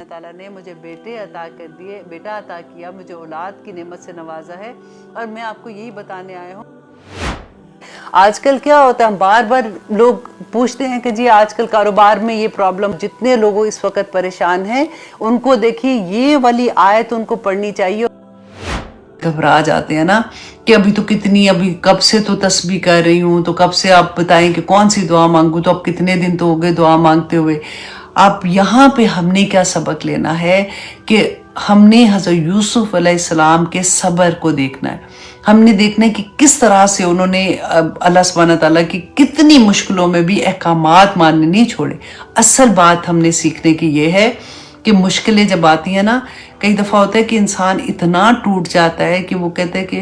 ताला ने मुझे बेटा अता किया, मुझे औलाद की नेमत से नवाजा है, और मैं आपको यही बताने आया हूँ। आजकल क्या होता है, हम बार बार लोग पूछते हैं कि जी आजकल कारोबार में ये प्रॉब्लम, जितने लोग इस वक्त परेशान हैं उनको देखिए ये वाली आयत उनको पढ़नी चाहिए। घबरा जाते हैं ना कि अभी कब से तो तस्बीह कर रही हूँ, तो कब से आप बताएं कि कौन सी दुआ मांगूं, तो अब कितने दिन तो हो गए दुआ मांगते हुए। आप यहाँ पे हमने क्या सबक लेना है कि हमने हज़रत यूसुफ अलैहिस्सलाम के सब्र को देखना है। हमने देखना है कि किस तरह से उन्होंने अल्लाह सुब्हानहू तआला की कितनी मुश्किलों में भी अहकामात मानने नहीं छोड़े। असल बात हमने सीखने की ये है कि मुश्किलें जब आती हैं ना, कई दफ़ा होता है कि इंसान इतना टूट जाता है कि वो कहता है कि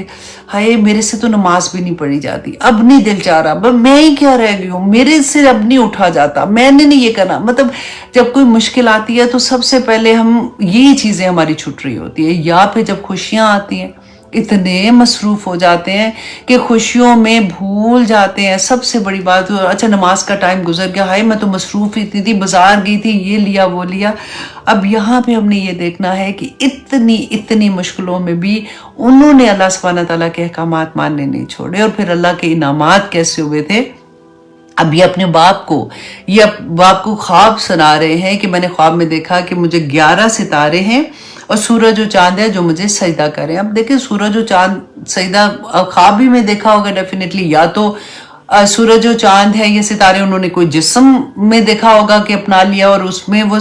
हाय मेरे से तो नमाज भी नहीं पढ़ी जाती, अब नहीं दिल चाह रहा, अब मैं ही क्या रह गई हूँ, मेरे से अब नहीं उठा जाता, मैंने नहीं ये करना। मतलब जब कोई मुश्किल आती है तो सबसे पहले हम यही चीज़ें हमारी छूट रही होती है। या फिर जब खुशियाँ आती हैं इतने मसरूफ़ हो जाते हैं कि खुशियों में भूल जाते हैं। सबसे बड़ी बात, अच्छा नमाज का टाइम गुजर गया, हाय मैं तो मसरूफ़ इतनी थी, बाजार गई थी, ये लिया वो लिया। अब यहाँ पे हमने ये देखना है कि इतनी मुश्किलों में भी उन्होंने अल्लाह सुब्हानहू तआला के अहकामात मानने नहीं छोड़े, और फिर अल्लाह के इनामात कैसे हुए थे। अब ये अपने बाप को ख्वाब सुना रहे हैं कि मैंने ख्वाब में देखा कि मुझे 11 सितारे हैं और सूरज और चांद है जो मुझे सजदा करें। अब देखिए सूरज और चांद सजदा ख्वाब भी में देखा होगा डेफिनेटली, या तो सूरज और चांद है ये सितारे उन्होंने कोई जिस्म में देखा होगा कि अपना लिया, और उसमें वो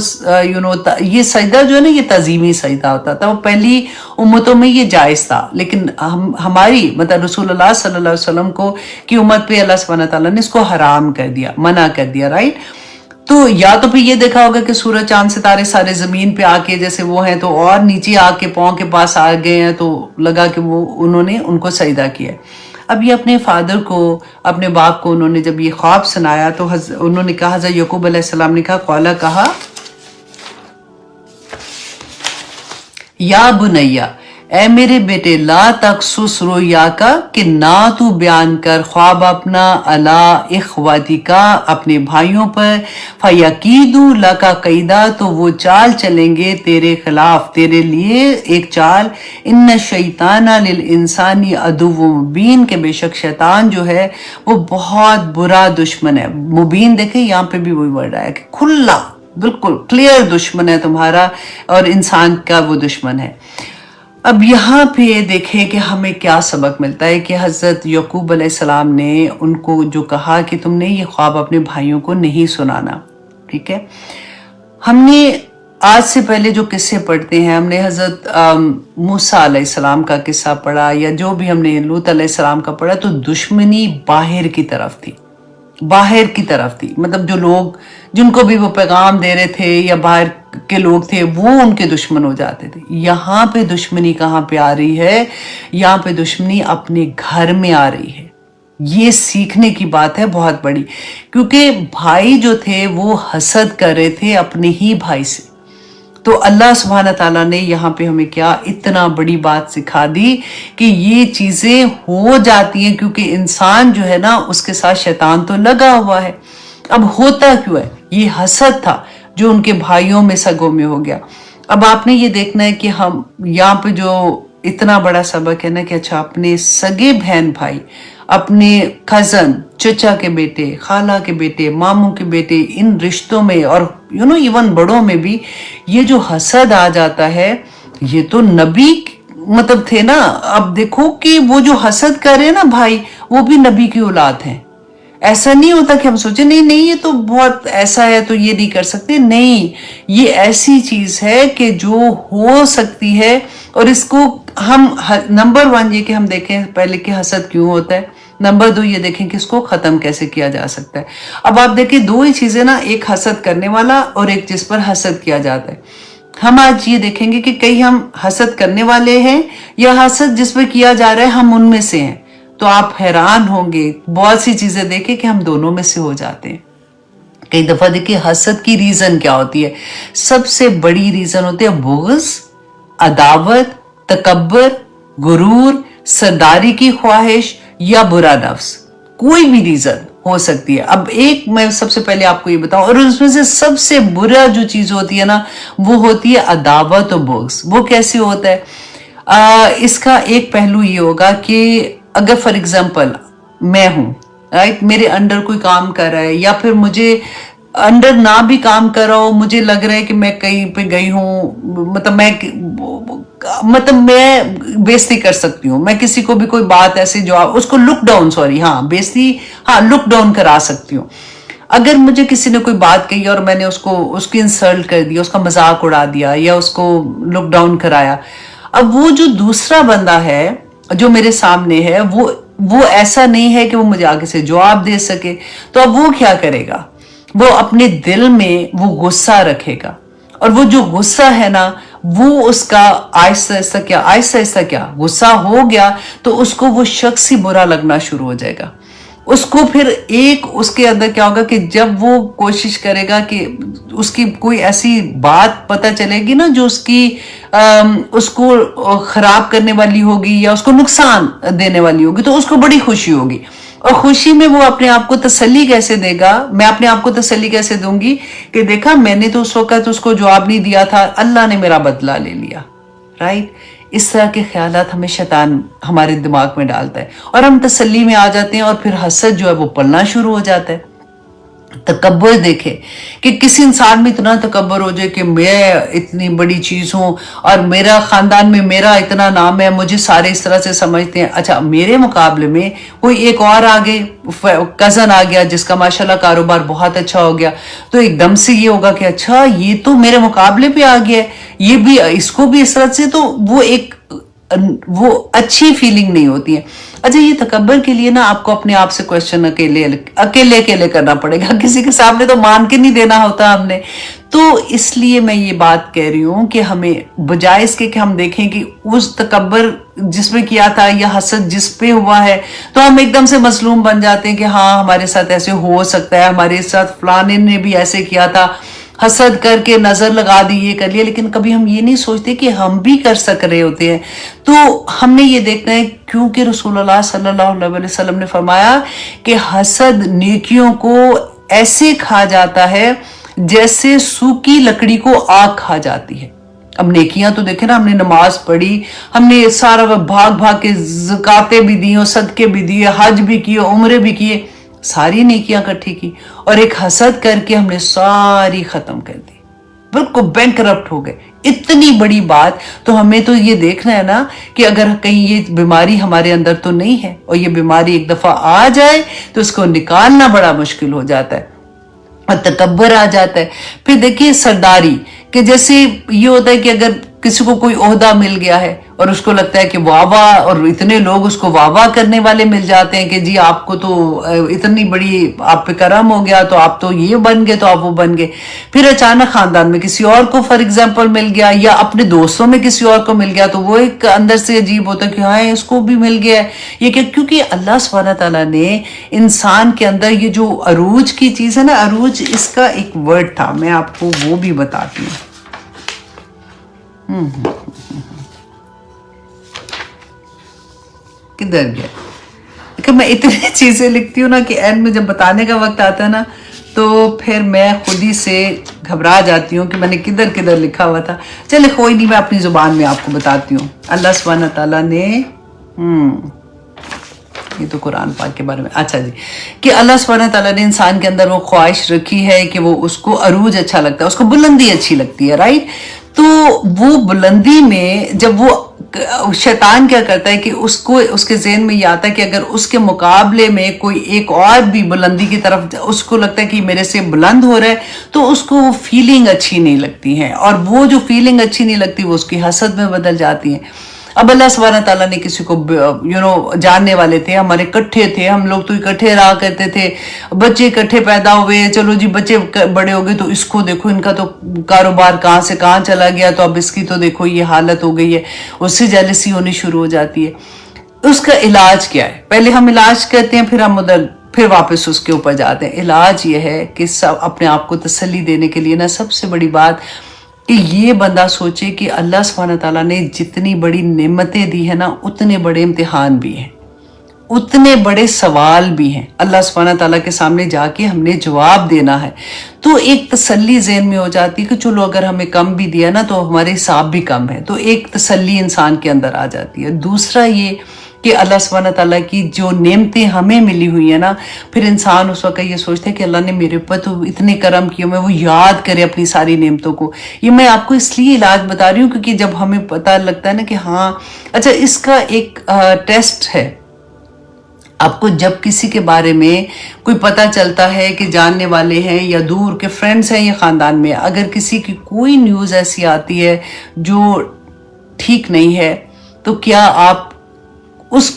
ये सजदा जो है ना, ये तज़ीमी सजदा होता था। वो पहली उम्मतों में ये जायज़ था, लेकिन हमारी मतलब रसूलुल्लाह सल्लल्लाहु अलैहि वसल्लम को की उम्मत पे अल्लाह सुब्हानहू तआला ने इसको हराम कर दिया, मना कर दिया, राइट। तो या तो फिर ये देखा होगा कि सूरज चांद सितारे सारे ज़मीन पे आके जैसे वो हैं तो और नीचे आके पाँव के पास आ गए हैं, तो लगा कि वो उन्होंने उनको सजदा किया। अब ये अपने फादर को, अपने बाप को उन्होंने जब ये ख्वाब सुनाया तो उन्होंने कहा, हज़रत याकूब अलैहिस्सलाम ने कहा या बुनैया, ए मेरे बेटे, ला तक़सुस रुया का, कि ना तू बयान कर ख्वाब अपना, अला इख्वती का, अपने भाइयों पर, फयकीदू लका कैदा, तो वो चाल चलेंगे तेरे खिलाफ, तेरे लिए एक चाल। इन्न शैताना लिल इंसानी अदुव्वुम मुबीन, के बेशक शैतान जो है वो बहुत बुरा दुश्मन है। मुबीन देखे यहाँ पे भी वही वर्ड आया कि खुला, बिल्कुल क्लियर दुश्मन है तुम्हारा, और इंसान का वो दुश्मन है। अब यहाँ पे देखें कि हमें क्या सबक मिलता है कि हज़रत याकूब अलैहिस्सलाम ने उनको जो कहा कि तुमने ये ख्वाब अपने भाइयों को नहीं सुनाना, ठीक है। हमने आज से पहले जो किस्से पढ़ते हैं, हमने हज़रत मूसा अलैहिस्सलाम का किस्सा पढ़ा, या जो भी हमने लूत अलैहिस्सलाम का पढ़ा, तो दुश्मनी बाहर की तरफ थी, मतलब जो लोग जिनको भी वो पैगाम दे रहे थे या बाहर के लोग थे वो उनके दुश्मन हो जाते थे। यहाँ पे दुश्मनी कहाँ पे आ रही है, यहाँ पे दुश्मनी अपने घर में आ रही है। ये सीखने की बात है बहुत बड़ी, क्योंकि भाई जो थे वो हसद कर रहे थे अपने ही भाई से। तो अल्लाह सुब्हानहू तआला ने यहाँ पे हमें क्या इतना बड़ी बात सिखा दी कि ये चीज़ें हो जाती हैं क्योंकि इंसान जो है ना उसके साथ शैतान तो लगा हुआ है। अब होता क्यों है, ये हसद था जो उनके भाइयों में सगों में हो गया। अब आपने ये देखना है कि हम यहाँ पे जो इतना बड़ा सबक है ना कि अच्छा अपने सगे बहन भाई, अपने कज़न, चचा के बेटे, खाला के बेटे, मामू के बेटे, इन रिश्तों में और इवन बड़ों में भी ये जो हसद आ जाता है, ये तो नबी मतलब थे ना। अब देखो कि वो जो हसद कर रहे हैं ना भाई, वो भी नबी की औलाद हैं। ऐसा नहीं होता कि हम सोचे नहीं ये तो बहुत ऐसा है तो ये नहीं कर सकते, नहीं, ये ऐसी चीज है कि जो हो सकती है। और इसको हम नंबर 1 ये कि हम देखें पहले कि हसद क्यों होता है, नंबर 2 ये देखें कि इसको खत्म कैसे किया जा सकता है। अब आप देखें 2 ही चीजें ना, एक हसद करने वाला और एक जिस पर हसद किया जाता है। हम आज ये देखेंगे कि कहीं हम हसद करने वाले हैं या हसद जिस पर किया जा रहा है हम उनमें से हैं, तो आप हैरान होंगे बहुत सी चीजें देखें कि हम दोनों में से हो जाते हैं। कई दफा देखिए हसद की रीजन क्या होती है, सबसे बड़ी रीजन होती है बुग़्ज़, अदावत, तकब्बर, गुरूर, सरदारी की ख्वाहिश या बुरा नफ्स। कोई भी रीजन ہو سکتی ہے. اب ایک میں سب سے پہلے آپ کو یہ بتاؤں، اور اس میں سے سب سے برا جو چیز ہوتی ہے نا وہ ہوتی ہے عداوت و بغض. وہ کیسے ہوتا ہے؟ اس کا ایک پہلو یہ ہوگا کہ اگر فار ایگزامپل میں ہوں رائٹ، میرے انڈر کوئی کام کر رہا ہے، یا پھر مجھے انڈر نہ بھی کام کر رہا ہو، مجھے لگ رہا ہے کہ میں کہیں پہ گئی ہوں، مطلب میں بےزتی کر سکتی ہوں، میں کسی کو بھی کوئی بات ایسی جو اس کو لک ڈاؤن، سوری ہاں بےزتی، ہاں لک ڈاؤن کرا سکتی ہوں. اگر مجھے کسی نے کوئی بات کہی اور میں نے اس کی انسلٹ کر دیا، اس کا مذاق اڑا دیا یا اس کو لک ڈاؤن کرایا، اب وہ جو دوسرا بندہ ہے جو میرے سامنے ہے وہ ایسا نہیں ہے کہ وہ مجھے آگے سے جواب دے سکے. تو اب وہ کیا کرے گا؟ وہ اپنے دل میں وہ غصہ رکھے گا، اور وہ جو غصہ ہے نا وہ اس کا آہستہ آہستہ کیا غصہ ہو گیا تو اس کو وہ شخص ہی برا لگنا شروع ہو جائے گا. اس کو پھر اس کے اندر کیا ہوگا کہ جب وہ کوشش کرے گا کہ اس کی کوئی ایسی بات پتہ چلے گی نا جو اس کو خراب کرنے والی ہوگی یا اس کو نقصان دینے والی ہوگی، تو اس کو بڑی خوشی ہوگی. اور خوشی میں وہ اپنے آپ کو تسلی کیسے دے گا؟ میں اپنے آپ کو تسلی کیسے دوں گی کہ دیکھا میں نے تو اس وقت اس کو جواب نہیں دیا تھا، اللہ نے میرا بدلہ لے لیا. رائٹ؟ اس طرح کے خیالات ہمیں شیطان ہمارے دماغ میں ڈالتا ہے اور ہم تسلی میں آ جاتے ہیں، اور پھر حسد جو ہے وہ پلنا شروع ہو جاتا ہے. تکبر دیکھے کہ کسی انسان میں اتنا تکبر ہو جائے کہ میں اتنی بڑی چیز ہوں اور میرا خاندان میں میرا اتنا نام ہے، مجھے سارے اس طرح سے سمجھتے ہیں. اچھا میرے مقابلے میں کوئی ایک اور آگے کزن آ گیا جس کا ماشاءاللہ کاروبار بہت اچھا ہو گیا، تو ایک دم سے یہ ہوگا کہ اچھا یہ تو میرے مقابلے پہ آ گیا ہے، یہ بھی اس کو بھی اس طرح سے، تو وہ اچھی فیلنگ نہیں ہوتی ہے. اچھا یہ تکبر کے لیے نا آپ کو اپنے آپ سے کوشچن اکیلے کرنا پڑے گا، کسی کے سامنے تو مان کے نہیں دینا ہوتا ہم نے. تو اس لیے میں یہ بات کہہ رہی ہوں کہ ہمیں بجائے اس کے کہ ہم دیکھیں کہ اس تکبر جس پہ کیا تھا یا حسد جس پہ ہوا ہے تو ہم ایک دم سے مظلوم بن جاتے ہیں کہ ہاں ہمارے ساتھ ایسے ہو سکتا ہے، ہمارے ساتھ فلانے نے بھی ایسے کیا تھا، حسد کر کے نظر لگا دی، یہ کر لیا. لیکن کبھی ہم یہ نہیں سوچتے کہ ہم بھی کر سک رہے ہوتے ہیں. تو ہم نے یہ دیکھنا ہے کیونکہ رسول اللہ صلی اللہ علیہ وسلم نے فرمایا کہ حسد نیکیوں کو ایسے کھا جاتا ہے جیسے سوکھی لکڑی کو آگ کھا جاتی ہے. اب نیکیاں تو دیکھیں نا، ہم نے نماز پڑھی، ہم نے سارا بھاگ کے زکاتیں بھی دی، صدقے بھی دیے، حج بھی کیے، عمرے بھی کیے، ساری نیکیاں اکٹھی کی، اور ایک حسد کر کے ہم نے ساری ختم کر دی، بالکل بینکرپٹ ہو گئے. اتنی بڑی بات. تو ہمیں تو یہ دیکھنا ہے نا کہ اگر کہیں یہ بیماری ہمارے اندر تو نہیں ہے، اور یہ بیماری ایک دفعہ آ جائے تو اس کو نکالنا بڑا مشکل ہو جاتا ہے اور تکبر آ جاتا ہے. پھر دیکھیے سرداری، کہ جیسے یہ ہوتا ہے کہ اگر کسی کو کوئی عہدہ مل گیا ہے اور اس کو لگتا ہے کہ واہ واہ، اور اتنے لوگ اس کو واہ واہ کرنے والے مل جاتے ہیں کہ جی آپ کو تو اتنی بڑی آپ پہ کرم ہو گیا، تو آپ تو یہ بن گئے، تو آپ وہ بن گئے. پھر اچانک خاندان میں کسی اور کو فار ایگزامپل مل گیا، یا اپنے دوستوں میں کسی اور کو مل گیا، تو وہ ایک اندر سے عجیب ہوتا ہے کہ ہاں اس کو بھی مل گیا ہے. یہ کہ کیونکہ اللہ سبحانہ تعالیٰ نے انسان کے اندر یہ جو عروج کی چیز ہے نا، عروج اس کا ایک ورڈ تھا، میں آپ کو وہ بھی بتاتی ہوں. کدھر گیا کہ میں اتنی چیزیں لکھتی ہوں نا کہ اینڈ میں جب بتانے کا وقت آتا ہے نا تو پھر میں خود ہی سے گھبرا جاتی ہوں کہ میں نے کدھر لکھا ہوا تھا. چلے کوئی نہیں، میں اپنی زبان میں آپ کو بتاتی ہوں. اللہ سبحانہ تعالیٰ نے یہ تو قرآن پاک کے بارے میں، اچھا جی، کہ اللہ سبحانہ تعالیٰ نے انسان کے اندر وہ خواہش رکھی ہے کہ وہ اس کو عروج اچھا لگتا ہے، اس کو بلندی اچھی لگتی ہے، رائٹ. تو وہ بلندی میں جب وہ شیطان کیا کرتا ہے کہ اس کے ذہن میں یہ آتا ہے کہ اگر اس کے مقابلے میں کوئی ایک اور بھی بلندی کی طرف اس کو لگتا ہے کہ میرے سے بلند ہو رہا ہے، تو اس کو وہ فیلنگ اچھی نہیں لگتی ہے، اور وہ جو فیلنگ اچھی نہیں لگتی وہ اس کی حسد میں بدل جاتی ہیں. اب اللہ سبحانہ تعالیٰ نے کسی کو جاننے والے تھے، ہمارے کٹھے تھے، ہم لوگ تو اکٹھے رہا کرتے تھے، بچے اکٹھے پیدا ہوئے، چلو جی بچے بڑے ہو گئے تو اس کو دیکھو ان کا تو کاروبار کہاں سے کہاں چلا گیا، تو اب اس کی تو دیکھو یہ حالت ہو گئی ہے، اس سے جیلسی ہونی شروع ہو جاتی ہے. اس کا علاج کیا ہے؟ پہلے ہم علاج کرتے ہیں، پھر ہم پھر واپس اس کے اوپر جاتے ہیں. علاج یہ ہے کہ اپنے آپ کو تسلی دینے کے لیے نا سب سے بڑی بات کہ یہ بندہ سوچے کہ اللہ سبحانہ تعالیٰ نے جتنی بڑی نعمتیں دی ہیں نا اتنے بڑے امتحان بھی ہیں. उतने बड़े सवाल भी हैं, अल्लाह सुब्हानहू ताला के सामने जाके हमने जवाब देना है। तो एक तसल्ली ज़हन में हो जाती है कि चलो अगर हमें कम भी दिया ना तो हमारे हिसाब भी कम है, तो एक तसल्ली इंसान के अंदर आ जाती है। दूसरा ये कि अल्लाह सुब्हानहू ताला की जो नेमतें हमें मिली हुई है ना, फिर इंसान उस वक्त ये सोचता है कि अल्लाह ने मेरे ऊपर तो इतने करम किए, मैं वो याद करे अपनी सारी नेमतों को। ये मैं आपको इसलिए इलाज बता रही हूँ क्योंकि जब हमें पता लगता है ना कि हाँ अच्छा, इसका एक टेस्ट है। आपको जब किसी के बारे में कोई पता चलता है कि जानने वाले हैं या दूर के फ्रेंड्स हैं या ख़ानदान में, अगर किसी की कोई न्यूज़ ऐसी आती है जो ठीक नहीं है, तो क्या आप उस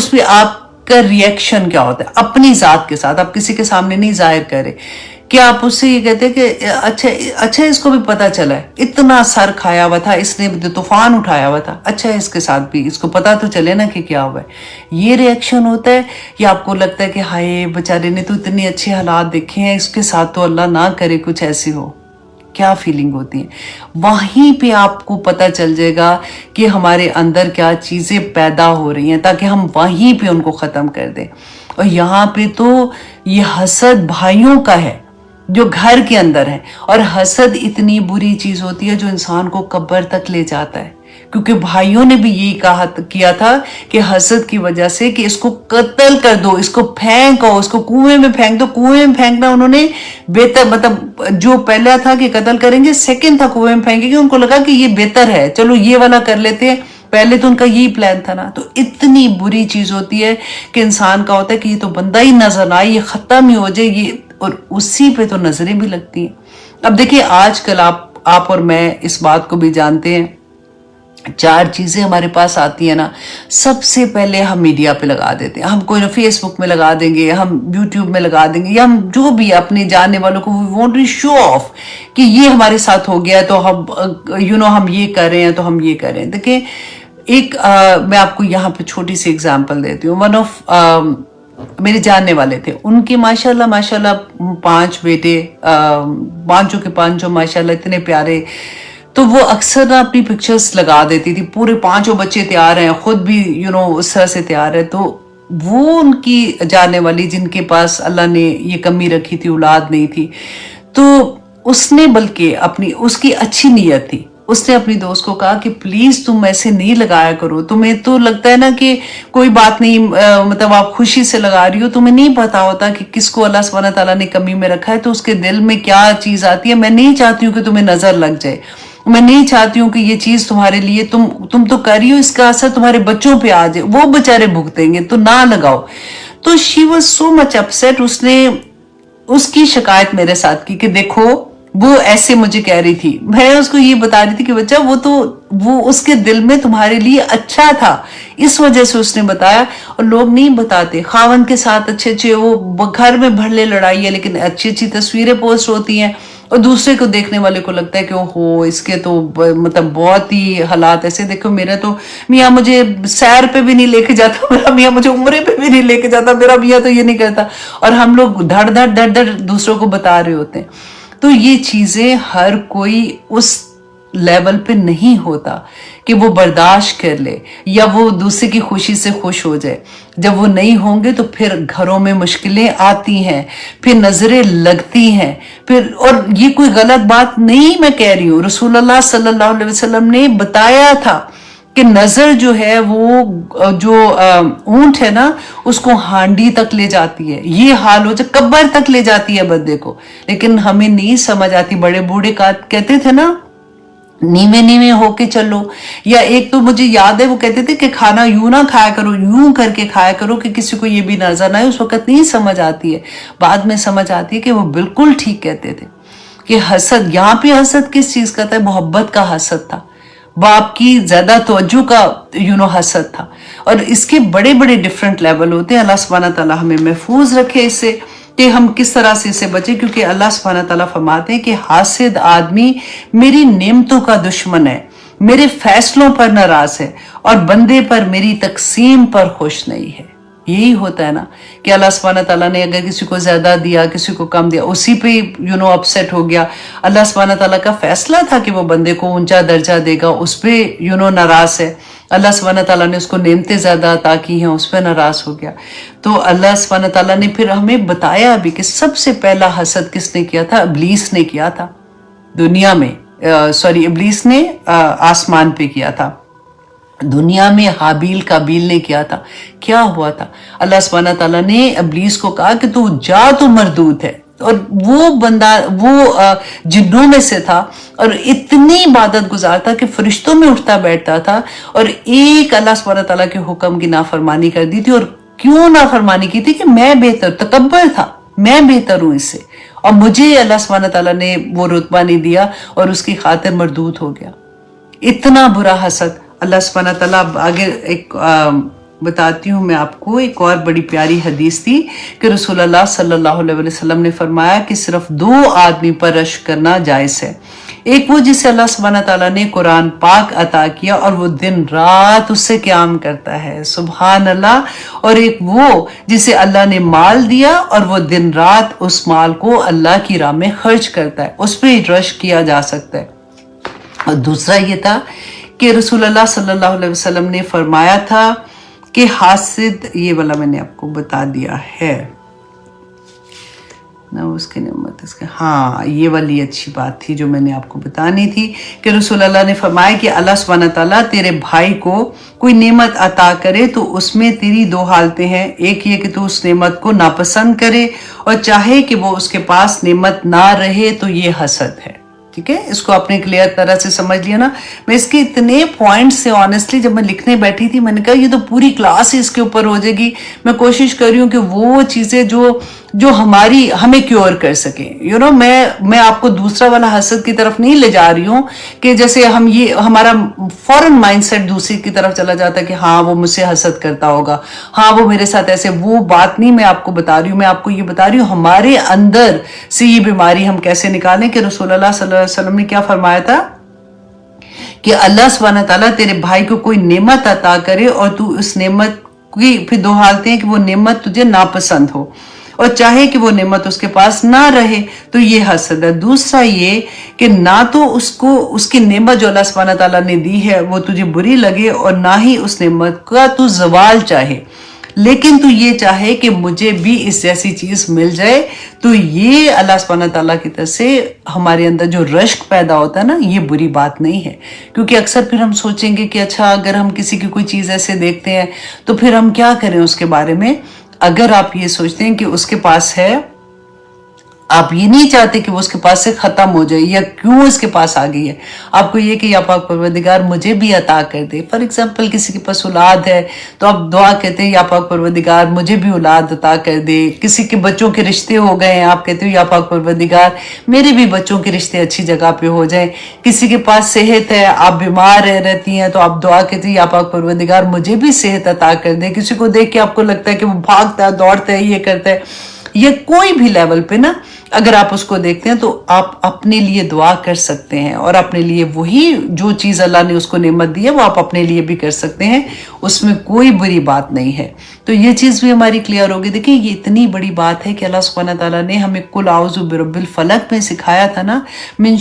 पे आपका रिएक्शन क्या होता है अपनी ज़ात के साथ? आप किसी के सामने नहीं जाहिर करे, क्या आप उससे ये कहते हैं कि अच्छा इसको भी पता चला है, इतना सर खाया हुआ था, इसने तूफान उठाया हुआ था, अच्छा इसके साथ भी इसको पता तो चले ना कि क्या हुआ है। ये रिएक्शन होता है, या आपको लगता है कि हाय बेचारे ने तो इतने अच्छे हालात देखे हैं, इसके साथ तो अल्लाह ना करे कुछ ऐसी हो? क्या फीलिंग होती है? वहीं पे आपको पता चल जाएगा कि हमारे अंदर क्या चीज़ें पैदा हो रही हैं, ताकि हम वहीं पे उनको ख़त्म कर दें। और यहाँ पे तो ये हसद भाइयों का है जो घर के अंदर है, और हसद इतनी बुरी चीज़ होती है जो इंसान को कब्र तक ले जाता है, क्योंकि भाइयों ने भी यही किया था कि हसद की वजह से कि इसको कत्ल कर दो, इसको फेंको, इसको कुएं में फेंक दो। कुएं में फेंकना उन्होंने बेहतर, मतलब जो पहला था कि कत्ल करेंगे, सेकंड था कुएं में फेंकेंगे, उनको लगा कि ये बेहतर है, चलो ये वाला कर लेते हैं, पहले तो उनका यही प्लान था ना। तो इतनी बुरी चीज होती है कि इंसान का होता है कि ये तो बंदा ही नजर ना आए, ये खत्म ही हो जाए ये, और उसी पे तो नजरें भी लगती हैं। अब देखिए आजकल आप और मैं इस बात को भी जानते हैं, 4 चीज़ें हमारे पास आती है ना, सबसे पहले हम मीडिया पे लगा देते हैं, हम कोई ना फेसबुक में लगा देंगे, हम यूट्यूब में लगा देंगे, या हम जो भी अपने जानने वालों को we want to show off कि ये हमारे साथ हो गया, तो हम हम ये कर रहे हैं, तो हम ये कर रहे हैं। देखिए एक मैं आपको यहाँ पे छोटी सी एग्जांपल देती हूँ। वन ऑफ मेरे जानने वाले थे, उनके माशाल्लाह 5 बेटे, पांचों के पांचों माशाल्लाह इतने प्यारे। तो वो अक्सर ना अपनी पिक्चर्स लगा देती थी, पूरे 5 बच्चे तैयार हैं, खुद भी उस तरह से तैयार है। तो वो उनकी जानने वाली जिनके पास अल्लाह ने ये कमी रखी थी, औलाद नहीं थी, तो उसने बल्कि उसकी अच्छी नीयत थी, उसने अपनी दोस्त को कहा कि प्लीज तुम ऐसे नहीं लगाया करो, तुम्हें तो लगता है ना कि कोई बात नहीं, मतलब आप खुशी से लगा रही हो, तुम्हें नहीं पता होता कि किसको अल्लाह सुब्हानहू तआला ने कमी में रखा है, तो उसके दिल में क्या चीज आती है। मैं नहीं चाहती हूँ कि तुम्हें नजर लग जाए, मैं नहीं चाहती हूँ कि ये चीज तुम्हारे लिए तुम तो कर रही हो, इसका असर तुम्हारे बच्चों पे आ जाए, वो बेचारे भुगतेंगे, तो ना लगाओ। तो she was so much upset, उसने उसकी शिकायत मेरे साथ की कि देखो वो ऐसे मुझे कह रही थी, मैं उसको ये बता रही थी कि बच्चा वो उसके दिल में तुम्हारे लिए अच्छा था, इस वजह से उसने बताया। और लोग नहीं बताते, खावन के साथ अच्छे वो घर में भरले लड़ाई है, लेकिन अच्छी तस्वीरें पोस्ट होती हैं, और दूसरे को देखने वाले को लगता है कि ओहो इसके तो मतलब बहुत ही हालात ऐसे। देखो मेरा तो मियाँ मुझे सैर पे भी नहीं लेके जाता, मेरा मियाँ मुझे उम्रे पे भी नहीं लेके जाता, मेरा मियाँ तो ये नहीं करता, और हम लोग धड़ धड़ दूसरों को बता रहे होते हैं। तो ये चीजें हर कोई उस लेवल पे नहीं होता कि वो बर्दाश्त कर ले या वो दूसरे की खुशी से खुश हो जाए। जब वो नहीं होंगे तो फिर घरों में मुश्किलें आती हैं, फिर नजरें लगती हैं, फिर, और ये कोई गलत बात नहीं मैं कह रही हूँ, रसूलुल्लाह सल्लल्लाहु अलैहि वसल्लम ने बताया था कि नजर जो है वो जो ऊंट है ना उसको हांडी तक ले जाती है, ये हाल हो जाए कब्र तक ले जाती है बंदे को। लेकिन हमें नहीं समझ आती, बड़े बूढ़े कहते थे ना नीवे नीवे होके चलो, या एक तो मुझे याद है वो कहते थे कि खाना यूं ना खाया करो, यूं करके खाया करो कि किसी को ये भी नजर ना आए। उस वक्त नहीं समझ आती है, बाद में समझ आती है कि वो बिल्कुल ठीक कहते थे कि हसद, यहाँ पे हसद किस चीज का था, मोहब्बत का हसद था, बाप की ज्यादा तवज्जो का हसद था। और इसके बड़े बड़े डिफरेंट लेवल होते हैं। अल्लाह सुब्हानहू तआला हमें महफूज रखे इससे कि हम किस तरह से इससे बचे, क्योंकि अल्लाह सुब्हानहू तआला फरमाते हैं कि हासिद आदमी मेरी नेमतों का दुश्मन है, मेरे फैसलों पर नाराज है, और बंदे पर मेरी तकसीम पर खुश नहीं है। यही होता है ना कि अल्लाह सुब्हानहू तआला ने अगर किसी को ज्यादा दिया, किसी को कम दिया, उसी पे अपसेट हो गया। अल्लाह सुब्हानहू तआला का फैसला था कि वो बंदे को ऊंचा दर्जा देगा, उस पे नाराज है। अल्लाह सुब्हानहू तआला ने उसको नेमतें ज़्यादा अता की हैं, उस पर नाराज़ हो गया। तो अल्लाह सुब्हानहू तआला ने फिर हमें बताया भी कि सबसे पहला हसद किसने किया था? इब्लीस ने किया था दुनिया में। इब्लीस ने आसमान पे किया था। दुनिया में हाबील काबील ने किया था। क्या हुआ था? अल्लाह सुब्हानहू तआला ने इब्लीस को कहा कि तू जा, तू मरदूद है। और वो बंदा जिन्नों में से था और इतनी इबादत गुजार था कि फरिश्तों में उठता बैठता था, और एक अल्लाह सुब्हानहू तआला के हुक्म की नाफरमानी कर दी थी। और क्यों नाफरमानी की थी? कि मैं बेहतर, तकब्बर था, मैं बेहतर हूं इससे, और मुझे अल्लाह सुब्हानहू तआला ने वो रुतबा नहीं दिया और उसकी खातिर मरदूद हो गया। इतना बुरा हसद। अल्लाह सुब्हानहू तआला आगे एक बताती हूँ मैं आपको, एक और बड़ी प्यारी हदीस थी कि रसूलुल्लाह सल्लल्लाहु अलैहि वसल्लम ने फरमाया कि सिर्फ 2 आदमी पर रश्क करना जायज़ है। एक वो जिसे अल्लाह सुब्हानहू तआला ने कुरान पाक अता किया और वो दिन रात उससे क़याम करता है, सुभान अल्लाह। और एक वो जिसे अल्लाह ने माल दिया और वो दिन रात उस माल को अल्लाह की राह में खर्च करता है, उस पर रश्क किया जा सकता है। और दूसरा ये था कि रसूलुल्लाह सल्लल्लाहु अलैहि वसल्लम ने फरमाया था कि हासिद, ये वाला मैंने आपको बता दिया है ना, उसके नेमत इसके, हाँ ये वाली अच्छी बात थी जो मैंने आपको बतानी थी कि रसूलुल्लाह ने फरमाया कि अल्लाह सुब्हानहू तआला तेरे भाई को कोई नेमत अता करे तो उसमें तेरी 2 हालतें हैं। एक ये कि तू उस नेमत को नापसंद करे, और चाहे कि वो उसके पास नेमत ना रहे तो ये हसद है। ठीक है, इसको आपने क्लियर तरह से समझ लिया ना। मैं इसके इतने पॉइंट्स से ऑनेस्टली जब मैं लिखने बैठी थी, मैंने कहा ये तो पूरी क्लास ही इसके ऊपर हो जाएगी। मैं कोशिश कर रही हूँ कि वो चीज़ें जो हमें क्योर कर सके। मैं आपको दूसरा वाला हसद की तरफ नहीं ले जा रही हूँ कि जैसे हमारा फौरन माइंडसेट दूसरी की तरफ चला जाता है कि हाँ वो मुझसे हसद करता होगा, हाँ वो मेरे साथ ऐसे, वो बात नहीं मैं आपको बता रही हूँ। मैं आपको ये बता रही हूँ हमारे अंदर से ये बीमारी हम कैसे निकालें। कि रसूलुल्लाह सल्लल्लाहु अलैहि वसल्लम ने क्या फरमाया था कि अल्लाह सुब्हानहू तआला तेरे भाई को कोई नेमत अता करे और तू उस नेमत की, फिर 2 हालतें हैं कि वो नेमत तुझे नापसंद हो, और चाहे कि वो नेमत उसके पास ना रहे तो ये हसद है। दूसरा ये कि ना तो उसकी नेमत जो अल्लाह सुब्हानहू तआला ने दी है वो तुझे बुरी लगे, और ना ही उस नेमत का तू ज़वाल चाहे, लेकिन तू ये चाहे कि मुझे भी इस जैसी चीज़ मिल जाए। तो ये अल्लाह सुब्हानहू तआला की तरफ से हमारे अंदर जो रश्क पैदा होता है ना, ये बुरी बात नहीं है। क्योंकि अक्सर फिर हम सोचेंगे कि अच्छा अगर हम किसी की कोई चीज़ ऐसे देखते हैं तो फिर हम क्या करें उसके बारे में। अगर आप ये सोचते हैं कि उसके पास है, आप ये नहीं चाहते कि वो उसके पास से ख़त्म हो जाए या क्यों इसके पास आ गई है, आपको ये कि या पाक परवरदिगार मुझे भी अता कर दे। फॉर एग्जांपल किसी के पास औलाद है तो आप दुआ कहते हैं या पाक परवरदिगार मुझे भी औलाद अता कर दे। किसी के बच्चों के रिश्ते हो गए हैं, आप कहते हो या पाक परवरदिगार मेरे भी बच्चों के रिश्ते अच्छी जगह पे हो जाए। किसी के पास सेहत है, आप बीमार रहती हैं तो आप दुआ कहते हैं या पाक परवरदिगार मुझे भी सेहत अता कर दे। किसी को देख के आपको लगता है कि वो भागता है, दौड़ता है, ये करता है, ये कोई भी लेवल पे ना अगर आप उसको देखते हैं तो आप अपने लिए दुआ कर सकते हैं, और अपने लिए वही जो चीज़ अल्लाह ने उसको नेमत दी है वो आप अपने लिए भी कर सकते हैं, उसमें कोई बुरी बात नहीं है। तो ये चीज़ भी हमारी क्लियर होगी। देखिए ये इतनी बड़ी बात है कि अल्लाह सुब्हानहू तआला ने हमें कुल आउज़ु बिरब्बिल फलक में सिखाया था ना, मिन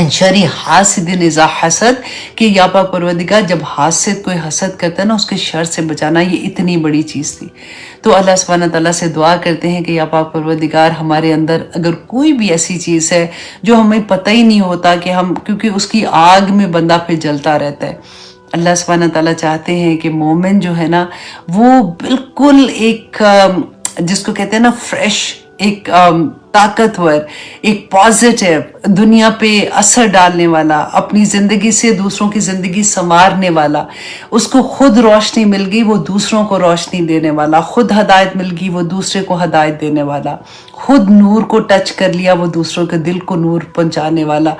शर्रि हासिदिन इज़ा हसद, कि या पाक परवरदिगार जब हासिद कोई हसद करता है ना उसके शर से बचाना, ये इतनी बड़ी चीज़ थी। तो अल्लाह सुब्हानहू तआला से दुआ करते हैं कि या पाक परवरदिगार हमारे अंदर अगर कोई भी ऐसी चीज़ है जो हमें पता ही नहीं होता कि हम, क्योंकि उसकी आग में बंदा फिर जलता रहता है। अल्लाह सुब्हानहू तआला चाहते हैं कि मोमिन जो है ना वो बिल्कुल एक जिसको कहते हैं ना फ्रेश, एक ताकतवर, एक पॉजिटिव, दुनिया पे असर डालने वाला, अपनी ज़िंदगी से दूसरों की ज़िंदगी संवारने वाला, उसको खुद रोशनी मिल गई वो दूसरों को रोशनी देने वाला, खुद हदायत मिल गई वो दूसरे को हदायत देने वाला, खुद नूर को टच कर लिया वो दूसरों के दिल को नूर पहुंचाने वाला,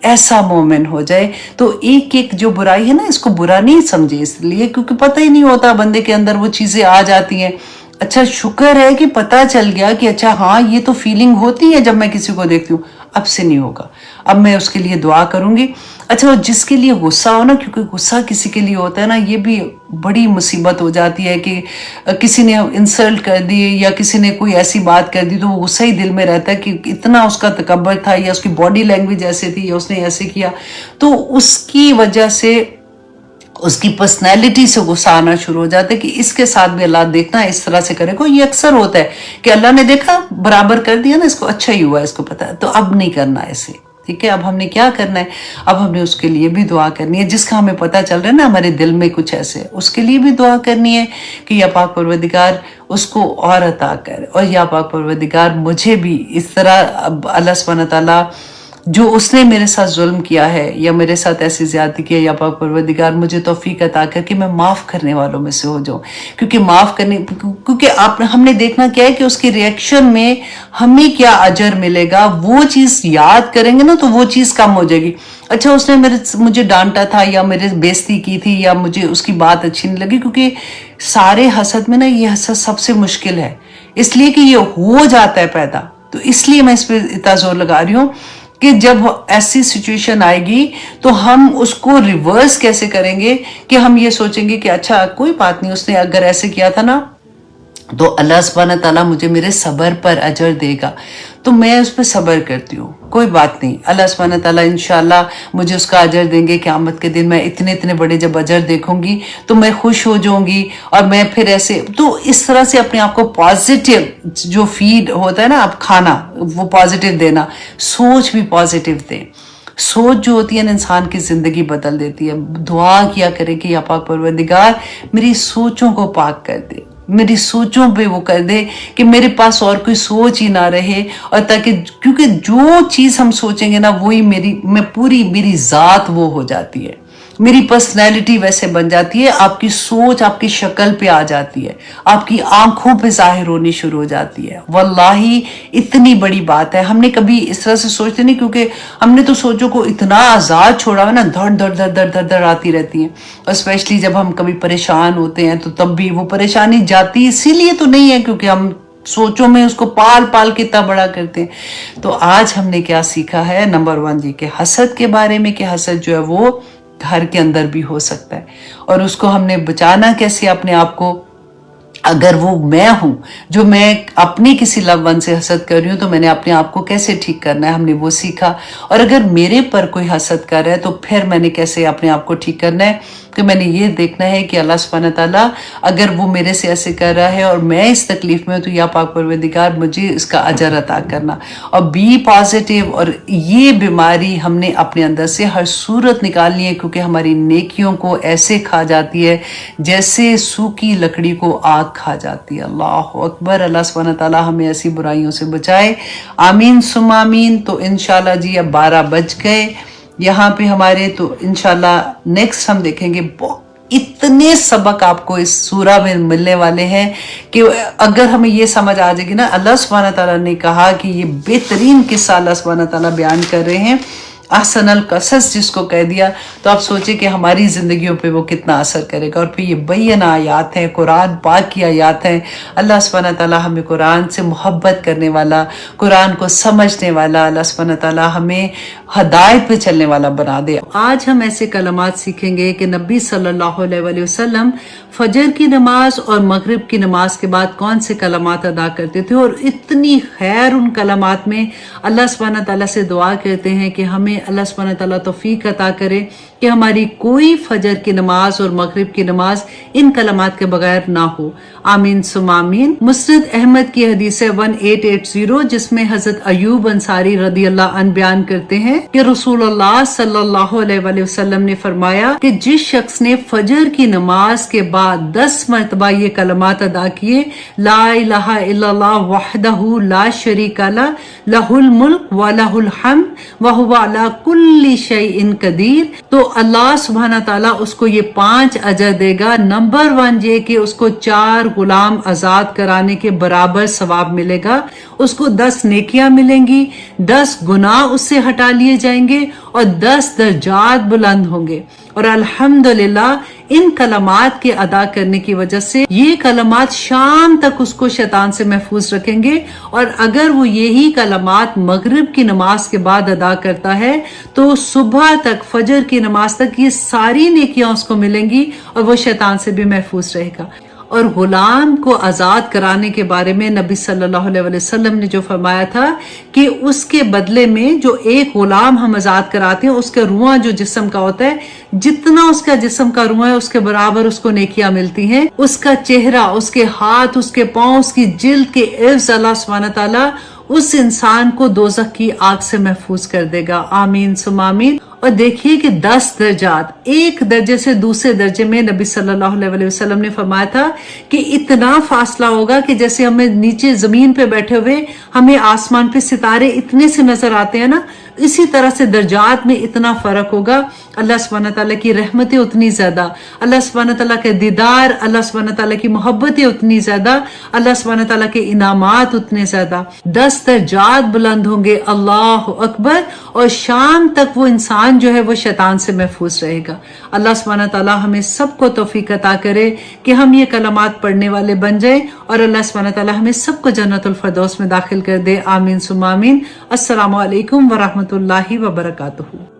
ऐसा मोमिन हो जाए। तो एक एक जो बुराई है ना इसको बुरा नहीं समझे, इसलिए क्योंकि पता ही नहीं होता बंदे के अंदर वो चीज़ें आ जाती हैं। अच्छा शुक्र है कि पता चल गया कि अच्छा हाँ ये तो फीलिंग होती है जब मैं किसी को देखती हूँ, अब से नहीं होगा, अब मैं उसके लिए दुआ करूँगी। अच्छा जिसके लिए गुस्सा हो ना, क्योंकि गुस्सा किसी के लिए होता है ना, ये भी बड़ी मुसीबत हो जाती है कि किसी ने इंसल्ट कर दी या किसी ने कोई ऐसी बात कर दी तो वो गुस्सा ही दिल में रहता है कि इतना उसका तकब्बर था या उसकी बॉडी लैंग्वेज ऐसे थी या उसने ऐसे किया, तो उसकी वजह से اس کی پرسنالٹی سے غصہ آنا شروع ہو جاتا ہے کہ اس کے ساتھ بھی اللہ دیکھنا اس طرح سے کرے گا. یہ اکثر ہوتا ہے کہ اللہ نے دیکھا برابر کر دیا نا، اس کو اچھا ہی ہوا، اس کو پتا ہے، تو اب نہیں کرنا ایسے. ٹھیک ہے، اب ہم نے کیا کرنا ہے، اب ہم نے اس کے لیے بھی دعا کرنی ہے جس کا ہمیں پتہ چل رہا ہے نا ہمارے دل میں کچھ ایسے، اس کے لیے بھی دعا کرنی ہے کہ یا پاک پروردگار اس کو اور عطا کر، اور یا پاک پروردگار مجھے بھی اس طرح اللہ سبحانہ تعالیٰ جو اس نے میرے ساتھ ظلم کیا ہے یا میرے ساتھ ایسی زیادتی کی ہے، یا پاک پروردگار مجھے توفیق عطا کر کہ میں معاف کرنے والوں میں سے ہو جاؤں. کیونکہ ہم نے دیکھنا کیا ہے کہ اس کی ریئیکشن میں ہمیں کیا اجر ملے گا، وہ چیز یاد کریں گے نا تو وہ چیز کم ہو جائے گی. اچھا اس نے مجھے ڈانٹا تھا یا میرے بےزتی کی تھی یا مجھے اس کی بات اچھی نہیں لگی، کیونکہ سارے حسد میں نا یہ حسد سب سے مشکل ہے، اس لیے کہ یہ ہو جاتا ہے پیدا. تو اس لیے میں اس پہ اتنا زور لگا رہی ہوں کہ جب ایسی سچویشن آئے گی تو ہم اس کو ریورس کیسے کریں گے کہ ہم یہ سوچیں گے کہ اچھا کوئی بات نہیں، اس نے اگر ایسے کیا تھا نا تو اللہ سبحانہ تعالیٰ مجھے میرے صبر پر اجر دے گا، تو میں اس پہ صبر کرتی ہوں، کوئی بات نہیں، اللہ سبحانہ تعالیٰ انشاءاللہ مجھے اس کا اجر دیں گے. قیامت کے دن میں اتنے بڑے جب اجر دیکھوں گی تو میں خوش ہو جاؤں گی، اور میں پھر ایسے تو اس طرح سے اپنے آپ کو پازیٹیو جو فیڈ ہوتا ہے نا آپ کھانا، وہ پازیٹیو دینا، سوچ بھی پازیٹیو دیں. سوچ جو ہوتی ہے نا انسان کی زندگی بدل دیتی ہے. دعا کیا کرے کہ یا پاک پروردگار میری سوچوں کو پاک کر دے، میری سوچوں پہ وہ کر دے کہ میرے پاس اور کوئی سوچ ہی نہ رہے، اور تاکہ کیونکہ جو چیز ہم سوچیں گے نا وہی میری ذات وہ ہو جاتی ہے، میری پرسنالٹی ویسے بن جاتی ہے. آپ کی سوچ آپ کی شکل پہ آ جاتی ہے، آپ کی آنکھوں پہ ظاہر ہونی شروع ہو جاتی ہے. واللہ اتنی بڑی بات ہے، ہم نے کبھی اس طرح سے سوچتے نہیں، کیونکہ ہم نے تو سوچوں کو اتنا آزاد چھوڑا ہوا نا، دھڑ آتی رہتی ہیں. اور اسپیشلی جب ہم کبھی پریشان ہوتے ہیں تو تب بھی وہ پریشانی جاتی اسی لیے تو نہیں ہے کیونکہ ہم سوچوں میں اس کو پال کے اتنا بڑا کرتے ہیں. تو آج ہم نے کیا سیکھا ہے، نمبر 1 جی کہ حسد کے بارے میں، کہ حسد جو ہے وہ گھر کے اندر بھی ہو سکتا ہے، اور اس کو ہم نے بچانا کیسے اپنے آپ کو. اگر وہ میں ہوں جو میں اپنے کسی لو ون سے حسد کر رہی ہوں تو میں نے اپنے آپ کو کیسے ٹھیک کرنا ہے، ہم نے وہ سیکھا. اور اگر میرے پر کوئی حسد کر رہا ہے تو پھر میں نے کیسے اپنے آپ کو ٹھیک کرنا ہے، کہ میں نے یہ دیکھنا ہے کہ اللہ سبحانہ تعالیٰ اگر وہ میرے سے ایسے کر رہا ہے اور میں اس تکلیف میں ہوں تو یا پاک پروردگار مجھے اس کا اجر عطا کرنا. اور بی پازیٹیو، اور یہ بیماری ہم نے اپنے اندر سے ہر صورت نکالنی ہے، کیونکہ ہماری نیکیوں کو ایسے کھا جاتی ہے جیسے سوکھی لکڑی کو آگ کھا جاتی ہے. اللہ اکبر. اللہ سبحانہ تعالیٰ ہمیں ایسی برائیوں سے بچائے، آمین ثم آمین. تو انشاءاللہ جی اب 12 بج گئے یہاں پہ ہمارے، تو انشاءاللہ نیکسٹ ہم دیکھیں گے. اتنے سبق آپ کو اس سورہ میں ملنے والے ہیں کہ اگر ہمیں یہ سمجھ آ جائے گی نا، اللہ سبحانہ تعالیٰ نے کہا کہ یہ بہترین قصہ اللہ سبحانہ تعالیٰ بیان کر رہے ہیں، احسن القصص جس کو کہہ دیا، تو آپ سوچیں کہ ہماری زندگیوں پہ وہ کتنا اثر کرے گا. اور پھر یہ بینہ آیات ہیں، قرآن پاک کی آیات ہیں. اللہ سبحانہ تعالیٰ ہمیں قرآن سے محبت کرنے والا، قرآن کو سمجھنے والا، اللہ سبحانہ تعالیٰ ہمیں ہدایت پہ چلنے والا بنا دے. آج ہم ایسے کلمات سیکھیں گے کہ نبی صلی اللہ علیہ وآلہ وسلم فجر کی نماز اور مغرب کی نماز کے بعد کون سے کلمات ادا کرتے تھے، اور اتنی خیر ان کلمات میں. اللہ سبحانہ تعالیٰ سے دعا کرتے ہیں کہ ہمیں اللہ سبحانہ تعالیٰ توفیق عطا کرے کہ ہماری کوئی فجر کی نماز اور مغرب کی نماز ان کلمات کے بغیر نہ ہو. آمین ثم آمین. مسند احمد کی حدیث 1880 جس میں حضرت ایوب انصاری رضی اللہ عنہ بیان کرتے ہیں کہ رسول اللہ صلی اللہ علیہ وآلہ وسلم نے فرمایا کہ جس شخص نے فجر کی نماز کے بعد 10 مرتبہ یہ کلمات ادا کیے، لا الہ الا اللہ وحدہ لا شریک لہ، لہ الملک ولہ الحمد وہو علی کل شیء قدیر، تو اللہ سبحانہ تعالیٰ اس کو یہ 5 اجر دے گا. نمبر 1 یہ کہ اس کو 4 غلام آزاد کرانے کے برابر ثواب ملے گا، اس کو 10 نیکیاں ملیں گی، 10 گناہ اس سے ہٹا لیے جائیں گے، اور 10 درجات بلند ہوں گے. اور الحمدللہ ان کلمات کے ادا کرنے کی وجہ سے یہ کلمات شام تک اس کو شیطان سے محفوظ رکھیں گے. اور اگر وہ یہی کلمات مغرب کی نماز کے بعد ادا کرتا ہے تو صبح تک، فجر کی نماز تک یہ ساری نیکیاں اس کو ملیں گی اور وہ شیطان سے بھی محفوظ رہے گا. اور غلام کو آزاد کرانے کے بارے میں نبی صلی اللہ علیہ وسلم نے جو فرمایا تھا کہ اس کے بدلے میں جو ایک غلام ہم آزاد کراتے ہیں اس کا رواں جو جسم کا ہوتا ہے، جتنا اس کا جسم کا رواں ہے اس کے برابر اس کو نیکیاں ملتی ہیں. اس کا چہرہ، اس کے ہاتھ، اس کے پاؤں، اس کی جلد کے عفظ اللہ سبحانہ تعالیٰ اس انسان کو دوزخ کی آگ سے محفوظ کر دے گا. آمین ثم آمین. اور دیکھیے کہ 10 درجات، ایک درجے سے دوسرے درجے میں نبی صلی اللہ علیہ وسلم نے فرمایا تھا کہ اتنا فاصلہ ہوگا کہ جیسے ہمیں نیچے زمین پہ بیٹھے ہوئے ہمیں آسمان پہ ستارے اتنے سے نظر آتے ہیں نا، اسی طرح سے درجات میں اتنا فرق ہوگا. اللہ سبحانہ تعالیٰ کی رحمتیں اتنی زیادہ، اللہ سبحانہ تعالیٰ کے دیدار، اللہ سبحانہ تعالیٰ کی محبتیں اتنی زیادہ، اللہ سبحانہ تعالیٰ کے انعامات اتنے زیادہ. 10 درجات بلند ہوں گے. اللہ اکبر. اور شام تک وہ انسان جو ہے وہ شیطان سے محفوظ رہے گا. اللہ سبحانہ تعالیٰ ہمیں سب کو توفیق عطا کرے کہ ہم یہ کلمات پڑھنے والے بن جائیں، اور اللہ سبحانہ تعالیٰ ہمیں سب کو جنت الفردوس میں داخل کر دے. آمین ثم آمین. السلام علیکم ورحمۃ اللہ وبرکاتہ.